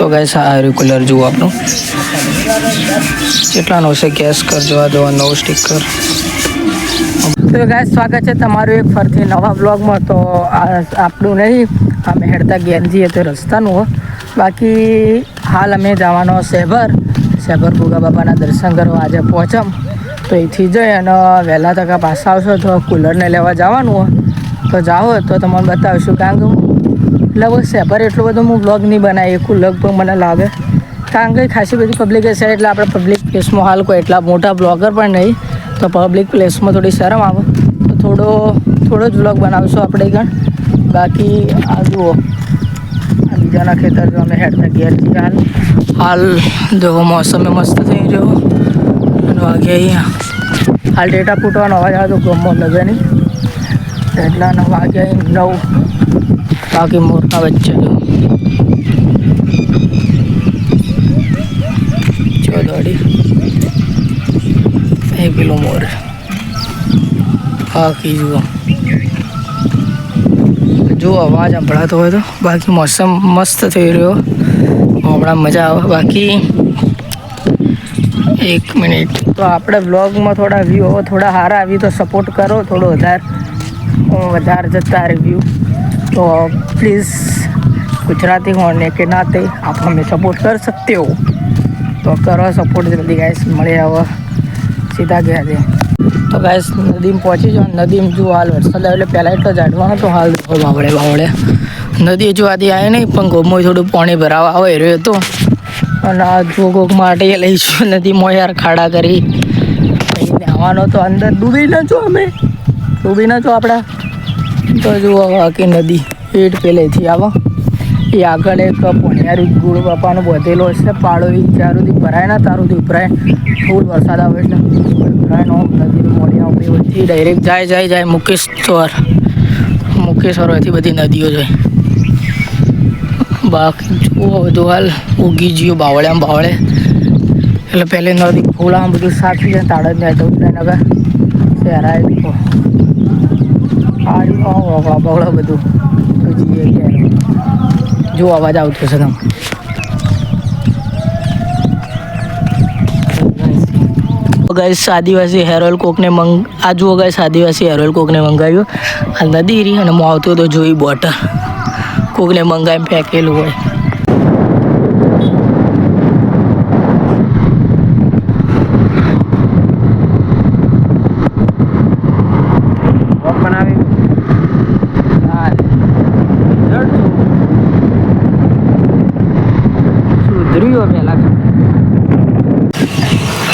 તો ગાઈસ આ કલર જુઓ આપણું કેટલાનો છે ગેસ કરજો. આ જો નવું સ્ટીકર. તો ગાઈસ સ્વાગત છે તમારું એક ફરથી નવા બ્લોગમાં. તો આપણું નહીં અમે હેડતા ઘેર જઈએ તો રસ્તાનું. બાકી હાલ અમે જવાનો શેભર ભોગા બાબાના દર્શન કરવા આજે પહોંચમ. તો અહીંથી જઈ અને વહેલા તકા પાછા આવશો તો કુલરને લેવા જવાનું હોય તો જાઓ તો તમને બતાવીશું. કારણ કે એટલે બસ શેભર એટલું બધું હું બ્લોગ નહીં બનાવી એકું લગભગ મને લાગે. કારણ કે ખાસી બધી પબ્લિક છે એટલે આપણે પબ્લિક પ્લેસમાં હાલ કોઈ એટલા મોટા બ્લોગર પણ નહીં. તો પબ્લિક પ્લેસમાં થોડી શરમ આવે તો થોડો જ બ્લોગ બનાવશું આપણે ગણ. બાકી આ જુઓ આ બીજાના ખેતર જો અમે હેડતા ઘેર છીએ. હાલ જો મોસમે મસ્ત થઈ રહ્યો અને વાગે અહીંયા હાલ ડેટા ફૂટવાનો અવાજ આવે તો ગમો લગે નહીં. એટલા 9 વાગ્યા 9. બાકી મોરના વચ્ચે જો દોડી એ પેલો મોર. બાકી જો અવાજ સંભળાતો હોય તો. બાકી મોસમ મસ્ત થઈ રહ્યો હમણાં મજા આવે. બાકી 1 મિનિટ તો આપણે બ્લોગમાં થોડા વ્યૂ હવે થોડા સારા આવી તો સપોર્ટ કરો. થોડો વધારે જતા રિવ્યૂ तो प्लीज़ गुजराती होने के नाते आप हमें सपोर्ट कर सकते हो. तो करो सपोर्ट जल्दी गाइस. મળે હવે સીધા ગયા છે તો ગાઈસ નદીમાં પહોંચી જાઓ. નદીમાં જો હાલ વરસાદ આવે એટલે પહેલાં એટલો જાડવાનો તો હાલ વાવડે નદી હજુ આદિ આવે નહીં પણ ગોમમાં થોડું પાણી ભરાવા આવે રહ્યો હતો. અને આ જો કોક માટે લઈશું નદીમાં યાર ખાડા કરી આવવાનો તો અંદર ડૂબી ન છો અમે આપણા. તો જુઓ બાકી નદી પેટ પહેલેથી આવો એ આગળ એક પોણિયારી ગુળ બાપાનો બધેલો છે પાડો. એ જ્યાં સુધી ભરાય ના તાર સુધી ઉભરાય. ફૂલ વરસાદ આવે એટલે ભરાય નો નદી મોડિયા ઉપરી બધી ડાયરેક્ટ જાય મુકેશ્વરથી બધી નદીઓ જાય. બાકી જુઓ બધું હાલ ઉગી ગયું બાવળે એટલે પહેલે નદી ફૂલ આમ બધું સાચી જાય. તાળજ ને તો નગર શહેરાય બવળો બધું જઈએ ક્યારે જો અવાજ આવતો છે તમે. ગાઈસ આદિવાસી હેર ઓઇલ કોકને આ જુઓ ગાઈસ આદિવાસી હેર ઓઇલ કોકને મંગાવ્યું. આ નદી રહી અને હું આવતો તો જોઈ બોટલ કોકને મંગાવીને ફેંકેલું હોય.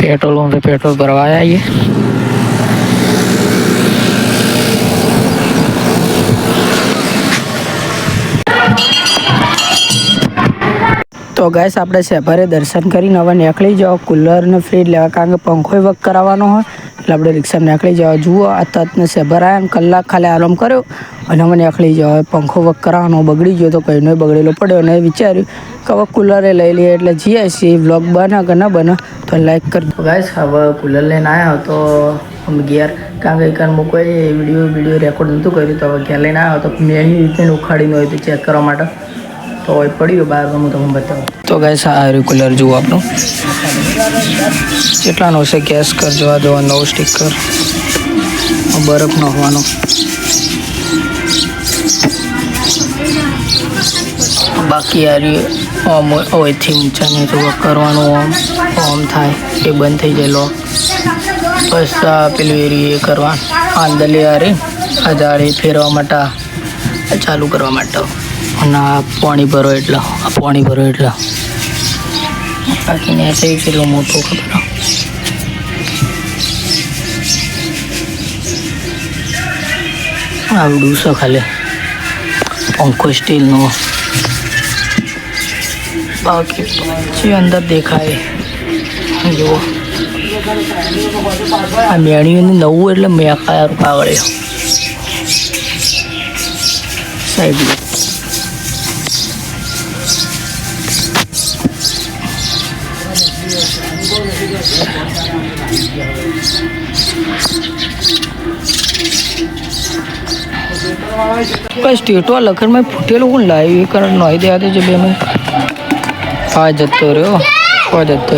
पेट्रोल पंप पे पेट्रोल भरवाया ये. તો ગાઈસ આપણે શેભરે દર્શન કરીને હવે નીકળી જાઓ કુલરને ફ્રીજ લેવા. કારણ કે પંખો વર્ક કરાવવાનો હોય એટલે આપણે રિક્ષામાં નીકળી જાઓ. જુઓ આ તતને શેભર આવ્યા ને કલાક ખાલી આરામ કર્યો અને અમે નીકળી જાઓ. પંખો વર્ક કરાવવાનો બગડી ગયો તો કંઈનો બગડેલો પડ્યો અને વિચાર્યું કે હવે કુલરે લઈ લઈએ. એટલે જઈએ છીએ વ્લોગ બને કે ન બને તો લાઈક કરજો. ગાઈસ હવે કુલર લઈને આવ્યો તો અમે ઘેર કારણ કે હું કોઈ વિડીયો રેકોર્ડ નહોતું કર્યું તો હવે ઘેર લઈને આવ્યો તો મેં એની રીતે ઉખાડીને હોય તો ચેક કરવા માટે તો હોય પડ્યું બહાર હું તમને બતાવું. તો ગાઈસ આ કુલર જુઓ આપણું કેટલાનો છે ગેસ કરજો. આ જો નવું સ્ટીકર બરફ નાખવાનો. બાકી યાર અહીંથી ઊંચા નહીં તો કરવાનું ઓમ થાય એ બંધ થઈ જાય લોક. બસ પેલું એરી એ કરવાનું આંદલી યારી આ જાળી ફેરવા માટે ચાલુ કરવા માટે. અને આ પાણી ભરો એટલે બાકી ને છે કેટલું મોટું ખબર આવડું છે ખાલી પંખો સ્ટીલનો. બાકી પછી અંદર દેખાય જુઓ આ મેણીઓને નવું એટલે મેકાયા કાગળે સાઈડ કઈ સ્ટેટો લખન में फुटेलो कोण लावी कारण नॉय दे आते जे बेमे હા જતો રહ્યો કોઈ જતો રહ્યો